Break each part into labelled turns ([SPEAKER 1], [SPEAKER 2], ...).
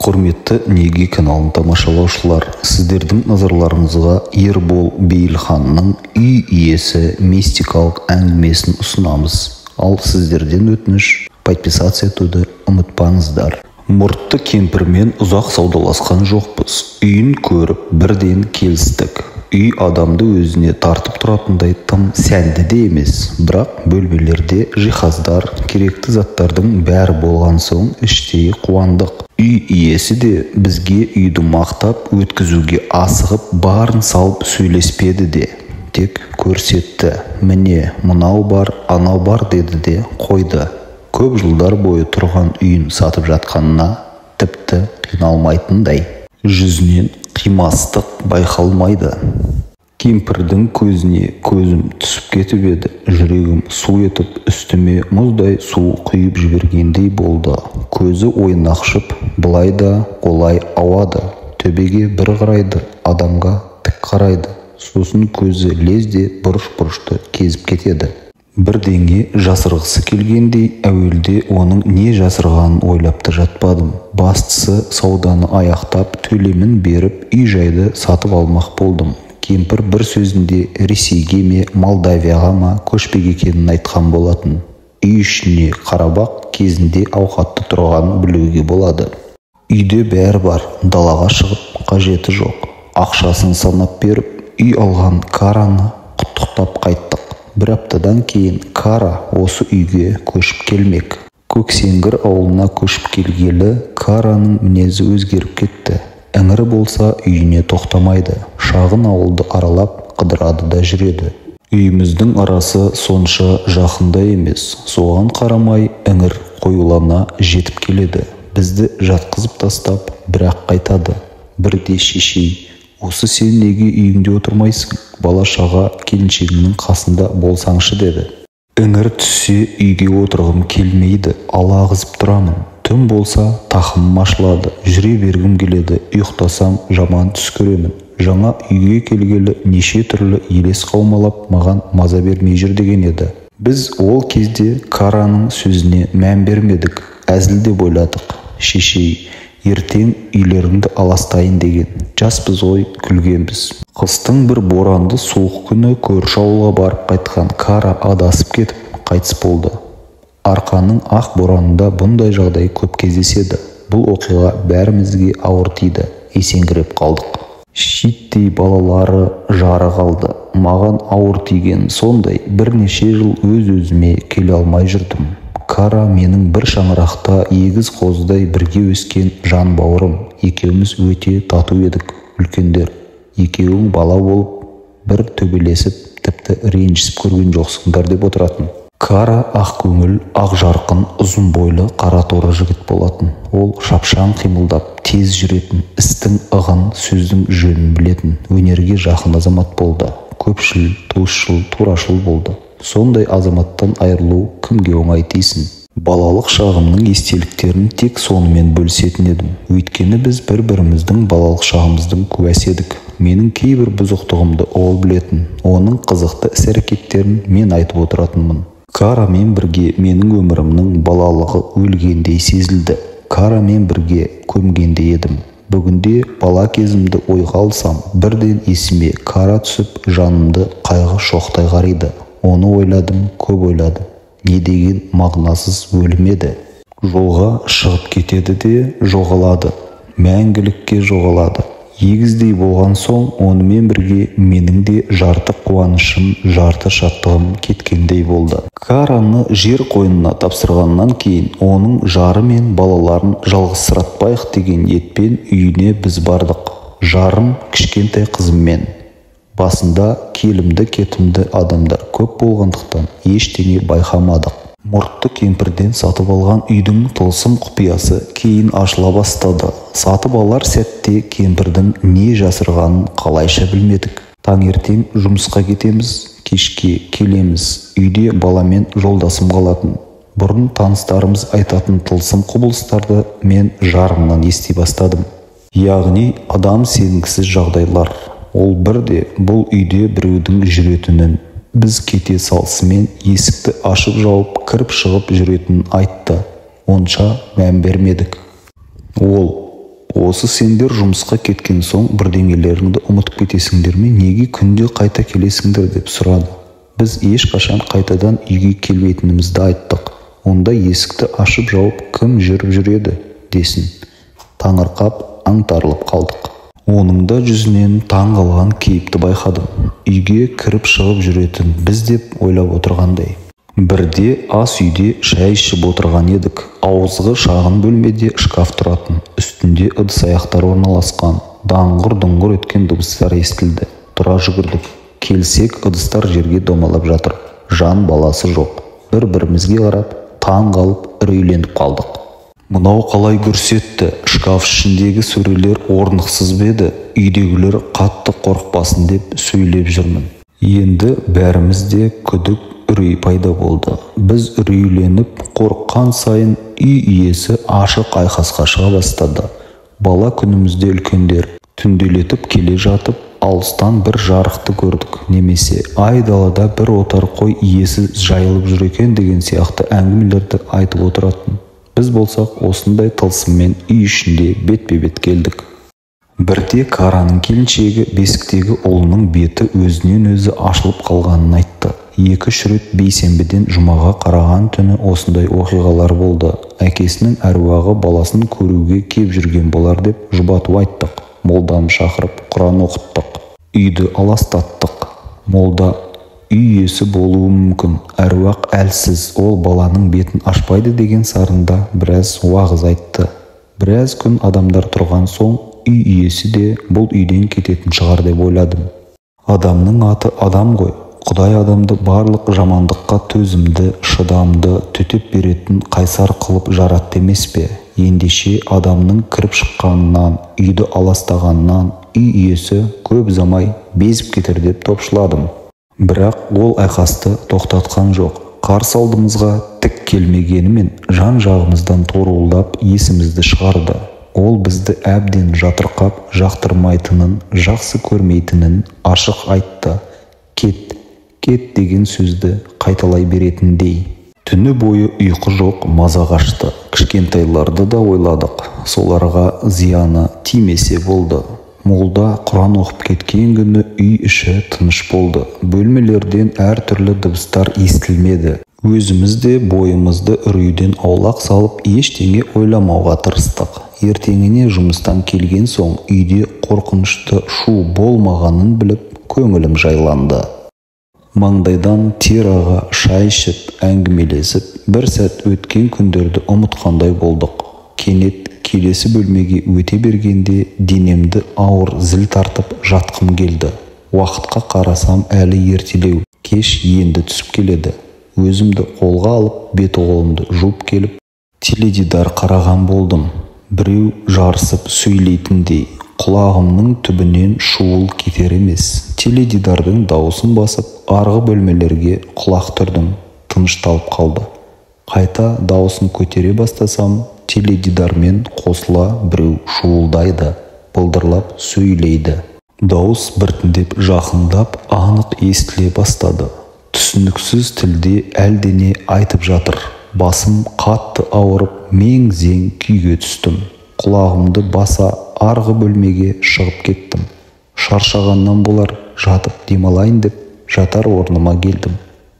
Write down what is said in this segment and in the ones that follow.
[SPEAKER 1] Құрметті Неге каналын тамашалаушылар, сіздердің назарларыңызға Ербол Бейілханның үй иесі мистикалық әңгімесін ұсынамыз. Ал сіздерден өтініш, подписаться етуді ұмытпаңыздар. Мұртты кемпірмен ұзақ саудаласқан жоқпыз. Үйін көріп бірден келістік. Үй адамды өзіне тартып тұратындай тым сәнді де емес, бірақ бөлмелерде жиһаздар, керекті заттардың бәрі болған соң іштей қуандық. Үй иесі де бізге үйді мақтап өткізуге асығып барын салып сөйлеспеді де, тек көрсетті. Міне, мынау бар, анау бар деді де қойды. Көп жылдар бойы тұрған үйін сатып жатқанына тіпті қиналмайтындай. Жүзінен қимастық байқалмайды. Кемпірдің көзіне көзім түсіп кетіп еді. Жүрегім су етіп, үстіме мұздай су құйып жібергендей болды. Көзі ойнақшып, былай да олай ауады. Төбеге бір қарайды, адамға тік қарайды. Сосын көзі лезде бұрыш-бұрышты кезіп кетеді. Бірдеңе жасырғысы келгендей, әуелде оның не жасырғанын ойлап та жатпадым. Бастысы сауданы аяқтап, төлемін беріп, үй-жайды сатып алмақ болдым. Кемпір бір сөзінде Ресейге ме, Молдавияға ма көшпек екенін айтқан болатын. Үй ішіне қарабақ кезінде ауқатты тұрғанын білуге болады. Үйде бәрі бар, далаға шығып қажеті жоқ. Ақшасын санап беріп, үй алған Караны құттықтап қайттық. Бір аптадан кейін Кара осы үйге көшіп келмек. Көксеңгір ауылына көшіп келгелі Караның мінезі өзгеріп кетті. Іңірі болса үйіне тоқтамайды. Шағын ауылды аралап қыдырады да жүреді. Үйіміздің арасы сонша жақында емес. Соған қарамай іңір қоюлана жетіп келеді. Бізді жатқызып тастап, бірақ қайтады. Бірде шешей, осы сен неге үйіңде отырмайсың? Бала-шаға келіншегімнің қасында болсаңшы деді. Іңір түссе үйге отырғым келмейді, алағызып тұрамын. Түн болса тақымым ашылады, жүре бергім келеді, ұйықтасам жаман түс көремін. Жаңа үйге келгелі неше түрлі елес қаумалап маған маза бермей жүр деген еді. Біз ол кезде Караның сөзіне мән бермедік, әзіл деп ойладық. Шешей, ертең үйлеріңді аластайын деген. Жаспыз ғой, күлгенбіз. Қыстың бір боранды суық күні көрші ауылға барып қайтқан Кара адасып кетіп қайтыс болды. Арқаның ақ боранында бұндай жағдай көп кездеседі. Бұл оқиға бәрімізге ауыр тиді, есеңгіреп қалдық. Шиттей балалары жары қалды. Маған ауыр тиген сондай, бірнеше жыл өз-өзіме келе алмай жүрдім. Кара менің бір шаңырақта егіз қозыдай бірге өскен жан бауырым. Екеуміз өте тату едік. Үлкендер, екеуің бала болып, бір төбелесіп, тіпті ренжісіп көрген жоқсыңдар деп отыратын. Кара ақ көңіл, ақ жарқын, ұзын бойлы, қара торы жігіт болатын. Ол шапшаң қимылдап, тез жүретін, істің ығын, сөздің жөнін білетін, өнерге жақын азамат болды. Көпшіл, туысшыл, турашыл болды. Сондай азаматтан айырылу кімге оңай тисін? Балалық шағымның естеліктерін тек сонымен бөлісетін едім. Өйткені біз бір-біріміздің балалық шағымыздың куәсі едік. Менің кейбір бұзықтығымды ол білетін, оның қызықты іс-әрекеттерін мен айтып отыратынмын. Карамен бірге менің өмірімнің балалығы өлгендей сезілді. Карамен бірге көмгенде едім. Бүгінде бала кезімді ойға алсам, бірден есіме Кара түсіп, жанымды қайғы шоқтай қариды. Оны ойладым, көп ойладым. Не деген мағынасыз өлім еді. Жолға шығып кетеді де жоғалады. Мәңгілікке жоғалады. Егіздей болған соң, онымен бірге менің де жарты қуанышым, жарты шаттығым кеткендей болды. Караны жер қойнына тапсырғаннан кейін, оның жары мен балаларын жалғызсыратпайық деген ниетпен үйіне біз бардық. Жарым кішкентай қызыммен. Басында келімді-кетімді адамдар көп болғандықтан ештеңе байқамадық. Мұртты кемпірден сатып алған үйдің тылсым құпиясы кейін ашыла бастады. Сатып алар сәтте кемпірдің не жасырғанын қалайша білмедік. Таңертең жұмысқа кетеміз, кешке келеміз. Үйде баламен жолдасым қалатын. Бұрын таныстарымыз айтатын тылсым құбылыстарды мен жарымнан ести бастадым. Яғни адам сенгісіз жағдайлар. Ол бірде бұл үйде біреудің жүретінін, біз кете салысымен есікті ашып жауып, кіріп шығып жүретінін айтты. Онша мән бермедік. Ол Осы сендер жұмысқа кеткен соң бірдеңелеріңді ұмытып кетесіңдер ме, неге күнде қайта келесіңдер деп сұрады. Біз ешқашан қайтадан үйге келмейтінімізді айттық. Онда есікті ашып жауып кім жүріп жүреді десін. Таңырқап, аңтарылып қалдық. Оның да жүзінен таң қалған кейіпті байқадым. Үйге кіріп шығып жүретін біз деп ойлап отырғандай. Бірде ас үйде шай ішіп отырған едік. Ауызғы шағын бөлмеде шкаф тұратын. Үстінде ыдыс-аяқтар орналасқан. Даңғыр-дұңғыр еткен дыбыстар естілді. Тұра жүгірдік. Келсек, ыдыстар жерге домалап жатыр. Жан баласы жоқ. Бір-бірімізге қарап, таң қалып, үрейленіп қалдық. Мынау қалай көрсетті? Шкаф ішіндегі сөрелер орнықсыз беді? Үйдегілер қатты қорықпасын деп сөйлеп жүрмін. Енді бәрімізде күдік, үрей пайда болды. Біз үрейленіп, қорыққан сайын үй иесі ашық айқасқа шыға бастады. Бала күнімізде үлкендер түнделетіп келе жатып, алыстан бір жарықты көрдік, немесе айдалада бір отар қой иесі жайылып жүр екен деген сияқты әңгімелерді айтып отыратын. Біз болсақ осындай тылсыммен үй ішінде бетпе-бет келдік. Бірде Караның келіншегі бесіктегі ұлының беті өзінен өзі ашылып қалғанын айтты. 2-3 рет бейсенбіден жұмаға қараған түні осындай оқиғалар болды. Әкесінің әруағы баласын көруге кеп жүрген болар деп жұбату айттық. Молданы шақырып Құран оқыттық. Үйді аластаттық. Молда үй иесі болуы мүмкін, әруақ әлсіз, ол баланың бетін ашпайды деген сарында біраз уағыз айтты. Біраз күн адамдар тұрған соң үй иесі де бұл үйден кететін шығар деп ойладым. Адамның аты адам ғой. Құдай адамды барлық жамандыққа төзімді, шыдамды, төтеп беретін қайсар қылып жаратты емес пе? Ендеше адамның кіріп шыққанынан, үйді аластағанынан үй иесі көп замай безіп кетер деп топшыладым. Бірақ ол айқасты тоқтатқан жоқ. Қарсы алдымызға тік келмегенімен жан жағымыздан торуылдап есімізді шығарды. Ол бізді әбден жатырқап, жақтырмайтынын, жақсы көрмейтінін ашық айтты. Кет деген сөзді қайталай беретіндей. Түні бойы ұйқы жоқ, маза қашты. Кішкентайларды да ойладық. Соларға зияны тимесе болды. Молда Құран оқып кеткен күні үй іші тыныш болды. Бөлмелерден әртүрлі дыбыстар естілмеді. Өзіміз де бойымызды үрейден аулақ салып, ештеңе ойламауға тырыстық. Ертеңіне жұмыстан келген соң үйде қорқынышты шу болмағанын біліп, көңілім жайланды. Маңдайдан тер аға шай ішіп, әңгімелесіп, бір сәт өткен күндерді ұмытқандай болдық. Кенет келесі бөлмеге өте бергенде денемді ауыр зіл тартып жатқым келді. Уақытқа қарасам әлі ертелеу, кеш енді түсіп келеді. Өзімді қолға алып, беті-қолымды жуып келіп, теледидар қараған болдым. Біреу жарысып сөйлейтіндей, құлағымның түбінен шуыл кетер емес. Теледидардың дауысын басып, арғы бөлмелерге құлақ түрдім. Тынышталып қалды. Қайта дауысын көтере бастасам, теледидармен қосыла біреу шуылдайды, былдырлап сөйлейді. Дауыс біртіндеп жақындап, анық естіле бастады. Түсініксіз тілде әлдене айтып жатыр. Басым қатты ауырып, мең-зең күйге түстім. Құлағымды баса арғы бөлмеге шығып кеттім. Шаршағаннан болар, жатып демалайын деп жатар орныма келдім.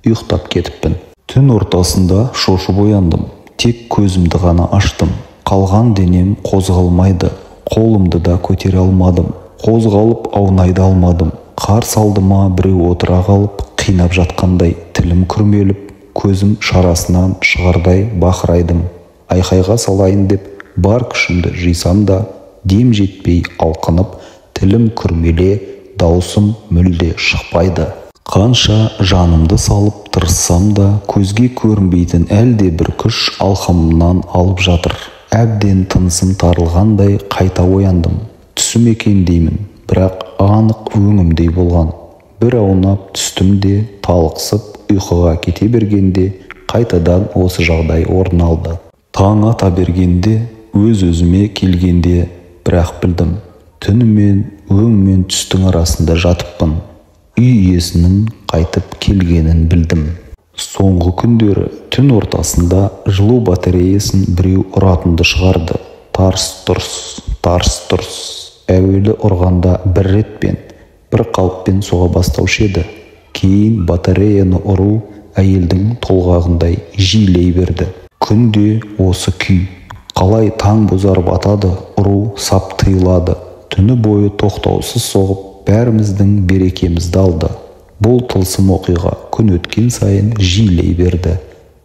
[SPEAKER 1] Ұйықтап кетіппін. Түн ортасында шошып ояндым. Тек көзімді ғана аштым. Қалған денем қозғалмайды. Қолымды да көтере алмадым. Қозғалып аунайды алмадым. Қарсы алдыма біреу отыра қалып, қинап жатқандай, тілім күрмеліп, көзім шарасынан шығардай бақырайдым. Айқайға салайын деп бар күшімді жисам да, дем жетпей алқынып, тілім күрмеле, даусым мүлде шықпайды. Қанша жанымды салып тырыссам да, көзге көрінбейтін әлде бір күш алқымымнан алып жатыр. Әбден тынысым тарылғандай қайта ояндым. Түсім екен деймін, бірақ анық өңімдей болған. Бір аунап түстім де, талықсып ұйқыға кете бергенде, қайтадан осы жағдай орын алды. Таң ата бергенде, өз-өзіме келгенде, бірақ білдім. Түнімен, өң мен түстің арасында жатыппын. Үй иесінің қайтып келгенін білдім. Соңғы күндері түн ортасында жылу батареясын біреу ұратынды шығарды. Тарс-тұрс, тарс-тұрс. Әуелі ұрғанда бір ретпен, бір қалыппен соға бастаушы еді. Кейін батареяны ұру әйелдің толғағындай жиілей берді. Күнде осы күй. Қалай таң бозарып атады, ұру сап тыйылады. Түні бойы тоқтаусыз соғып, бәріміздің берекемізді алды. Бұл тылсым оқиға күн өткен сайын жиілей берді.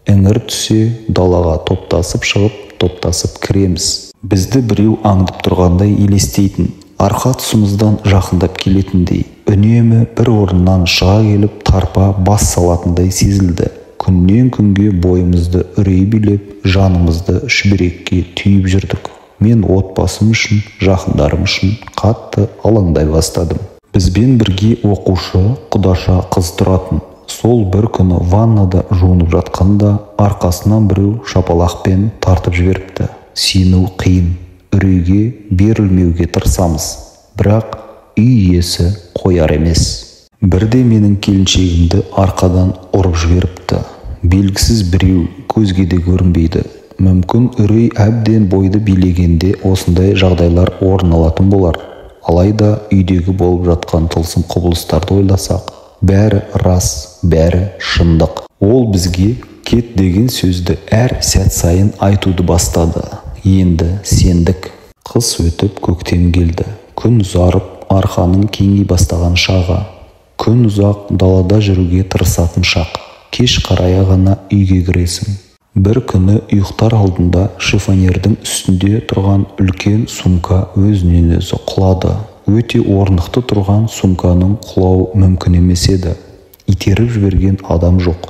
[SPEAKER 1] Іңір түсе, далаға топтасып шығып, топтасып кіреміз. Бізді біреу аңдып тұрғандай елестейтін, арқа тұсымыздан жақындап келетіндей, үнемі бір орыннан шыға келіп тарпа бас салатындай сезілді. Күннен күнге бойымызды үрей билеп, жанымызды шүберекке түйіп жүрдік. Мен отбасым үшін, жақындарым үшін қатты алаңдай бастадым. Бізбен бірге оқушы, құдаша қыз тұратын. Сол бір күні ваннада жуынып жатқанда арқасынан біреу шапалақпен тартып жіберіпті. Сену қиын, үрейге берілмеуге тырысамыз, бірақ үй иесі қояр емес. Бірде менің келіншегімді арқадан ұрып жіберіпті. Белгісіз біреу, көзге де көрінбейді. Мүмкін үрей әбден бойды билегенде осындай жағдайлар орын алатын болар. Алайда үйдегі болып жатқан тылсым құбылыстарды ойласақ, бәрі рас, бәрі шындық. Ол бізге кет деген сөзді әр сәт сайын айтуды бастады. Енді сендік. Қыс өтіп көктем келді. Күн ұзарып, арқаның кеңей бастаған шағы. Күн ұзақ далада жүруге тырысатын шақ. Кеш қарая ғана үйге кіресің. Бір күні ұйықтар алдында шифонердің үстінде тұрған үлкен сумка өзінен өзі құлады. Өте орнықты тұрған сумканың құлауы мүмкін емес еді. Итеріп жіберген адам жоқ.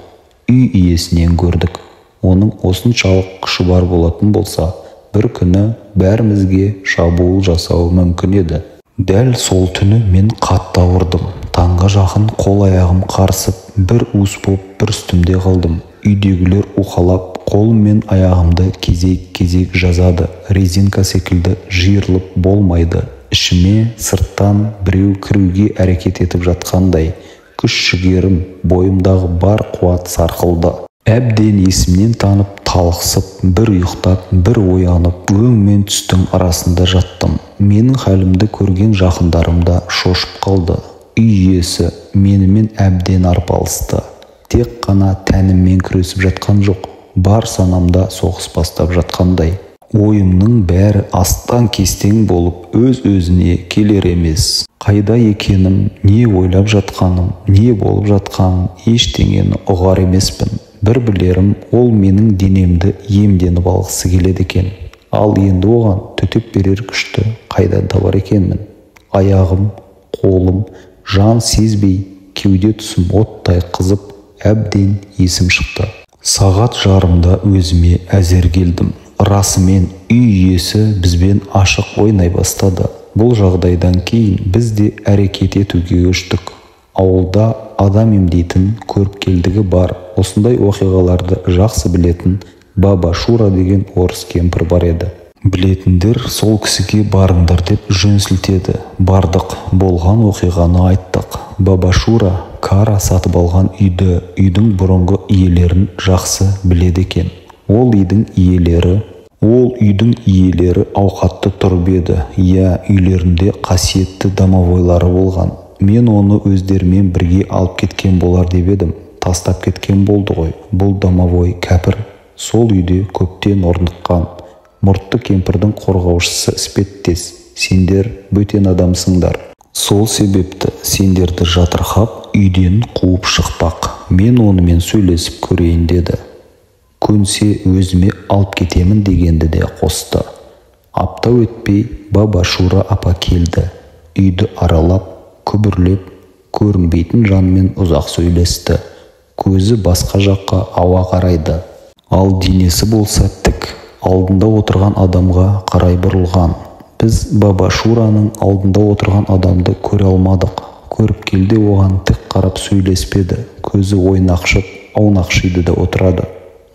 [SPEAKER 1] Үй иесінен көрдік. Оның осыншалық күші бар болатын болса, бір күні бәрімізге шабуыл жасауы мүмкін еді. Дәл сол түні мен қатты ауырдым. Таңға жақын қол-аяғым қарысып, бір уыс боп бір үстімде қалдым. Үйдегілер уқалап, қолым мен аяғымды кезек-кезек жазады. Резинка секілді жиырылып болмайды. Ішіме сырттан біреу кіруге әрекет етіп жатқандай. Күш-жігерім, бойымдағы бар қуат сарқылды. Әбден есімнен танып, талықсып, бір ұйықтап, бір оянып, өң мен түстің арасында жаттым. Менің хәлімді көрген жақындарым да шошып қалды. Үй иесі менімен әбден арпалысты. Тек қана тәніммен күресіп жатқан жоқ, бар санамда соғыс бастап жатқандай. Ойымның бәрі астан кестең болып, өз-өзіне келер емес. Қайда екенім, не ойлап жатқаным, не болып жатқаным, ештеңені ұғар емеспін. Бір білерім, ол менің денемді емденіп алғысы келеді екен. Ал енді оған төтеп берер күшті қайдан табар екенмін? Аяғым, қолым, жан сезбей, кеуде тұсым оттай қызып, әбден есім шықты. Сағат жарымда өзіме әзер келдім. Расымен үй иесі бізбен ашық ойнай бастады. Бұл жағдайдан кейін біз де әрекет етуге көштік. Ауылда адам емдейтін көріпкелдігі бар, осындай оқиғаларды жақсы білетін Баба Шура деген орыс кемпір бар еді. Білетіндер сол кісіге барыңдар деп жөн сілтеді. Бардық, болған оқиғаны айттық. Баба Шура кара сатып алған үйдің бұрынғы иелерін жақсы біледі екен. Ол үйдің иелері ауқатты тұрып еді. Үйлерінде қасиетті домовойлары болған. Мен оны өздерімен бірге алып кеткен болар деп едім. Тастап кеткен болды ғой. Бұл домовой кәпір сол үйде көптен орныққан. Мұртты кемпірдің қорғаушысы іспеттес. Сендер бөтен адамсыңдар. Сол себепті сендерді жатырқап үйден қуып шықпақ. Мен онымен сөйлесіп көрейін деді. Көнсе өзіме алып кетемін дегенді де қосты. Апта өтпей Баба Шура апа келді. Үйді аралап, күбірлеп, көрінбейтін жанмен ұзақ сөйлесті. Көзі басқа жаққа ауа қарайды. Ал денесі болса тік, алдында отырған адамға қарай бұрылған. Біз Баба Шураның алдында отырған адамды көре алмадық. Көріпкелде оған тік қарап сөйлеспеді. Көзі ойнақшып, аунақшиды да отырады.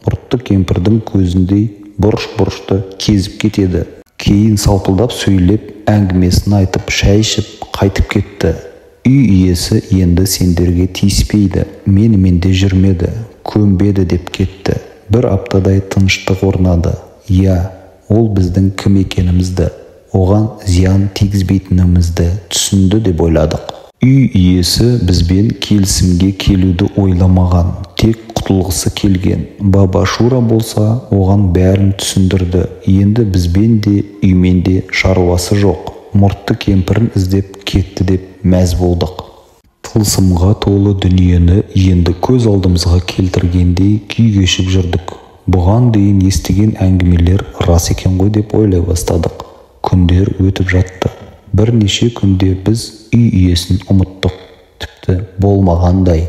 [SPEAKER 1] Мұртты кемпірдің көзіндей бұрыш-бұрышты кезіп кетеді. Кейін салпылдап сөйлеп, әңгімесін айтып, шай ішіп, қайтып кетті. Үй иесі енді сендерге тиіспейді, менімен де жүрмеді, көнбеді деп кетті. Бір аптадай тыныштық орнады. Ол біздің кім екенімізді, оған зиян тигізбейтінімізді түсінді деп ойладық. Үй иесі бізбен келісімге келуді ойламаған, тек құтылғысы келген. Баба Шура болса, оған бәрін түсіндірді. Енді бізбен де, үймен де шаруасы жоқ. Мұртты кемпірін іздеп кетті деп мәз болдық. Тылсымға толы дүниені енді көз алдымызға келтіргендей күй кешіп жүрдік. Бұған дейін естіген әңгімелер рас екен ғой деп ойлай бастадық. Күндер өтіп жатты. Бірнеше күнде біз үй иесін ұмыттық. Тіпті болмағандай.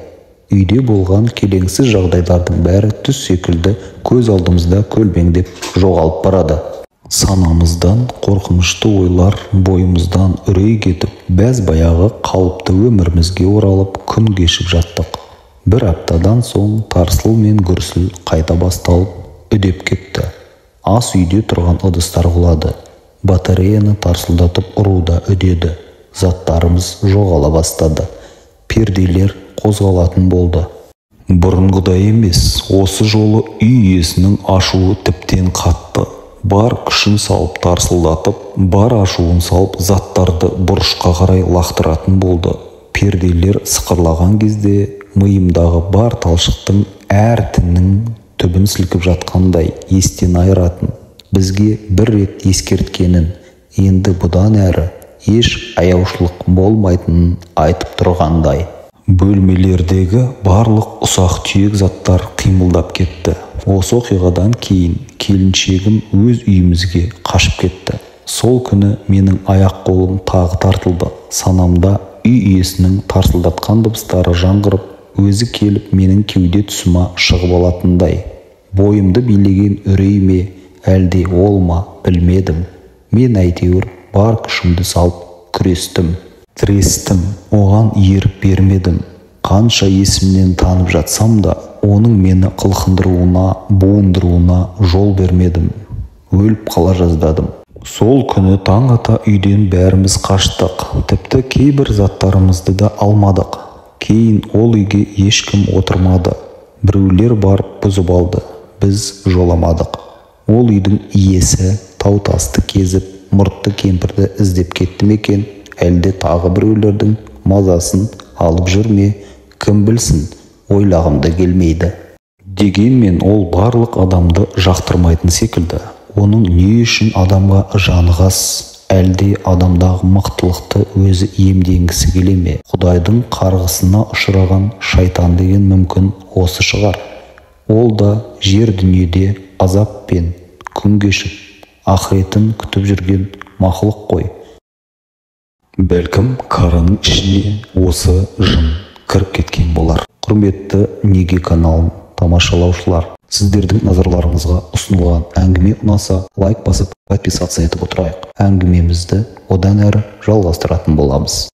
[SPEAKER 1] Үйде болған келеңсіз жағдайлардың бәрі түс секілді көз алдымызда көлбеңдеп жоғалып барады. Санамыздан қорқынышты ойлар бойымыздан үрей кетіп, бәз баяғы қалыпты өмірімізге оралып күн кешіп жаттық. Бір аптадан соң тарсыл мен гүрсіл қайта басталып үдеп кетті. Ас үйде тұрған ыдыстар құлады. Батареяны тарсылдатып ұруда үдеді. Заттарымыз жоғала бастады. Перделер қозғалатын болды. Бұрынғыдай емес, осы жолы үй иесінің ашуы тіптен қатты. Бар күшін салып тарсылдатып, бар ашуын салып заттарды бұрышқа қарай лақтыратын болды. Перделер сықырлаған кезде миымдағы бар талшықтың әр тіннің түбін сілкіп жатқандай естен айыратын. Бізге бір рет ескерткенін, енді бұдан әрі еш аяушылық болмайтынын айтып тұрғандай. Бөлмелердегі барлық ұсақ-түйек заттар қимылдап кетті. Осы оқиғадан кейін келіншегім өз үйімізге қашып кетті. Сол күні менің аяқ-қолым тағы тартылды. Санамда үй иесінің тарсылдатқан дыбыстары жаңғырып, өзі келіп менің кеуде тұсыма шығып алатындай. Бойымды билеген үрей ме, әлде ол ма, білмедім. Мен әйтеуір бар күшімді салып күрестім. Тірестім, оған еріп бермедім. Қанша есімнен танып жатсам да, оның мені қылқындыруына, буындыруына жол бермедім. Өліп қала жаздадым. Сол күні таң ата үйден бәріміз қаштық. Тіпті кейбір заттарымызды да алмадық. Кейін ол үйге ешкім отырмады. Біреулер барып бұзып алды. Біз жоламадық. Ол үйдің иесі тау-тасты кезіп, мұртты кемпірді іздеп кетті ме екен, әлде тағы біреулердің мазасын алып жүр ме, кім білсін, ойлағымда келмейді. Дегенмен ол барлық адамды жақтырмайтын секілді. Оның не үшін адамға жаны қас, әлде адамдағы мықтылықты өзі иемденгісі келе ме? Құдайдың қарғысына ұшыраған шайтан деген мүмкін осы шығар. Ол да жер дүниеде азап пен күн кешіп, ақыретін күтіп жүрген мақұлық қой. Бәлкім қараның ішіне осы жын кіріп кеткен болар. Құрметті Неге каналын тамашалаушылар, сіздердің назарларыңызға ұсынылған әңгіме ұнаса, лайк басып, подписаться етіп отырайық. Әңгімемізді одан әрі жалғастыратын боламыз.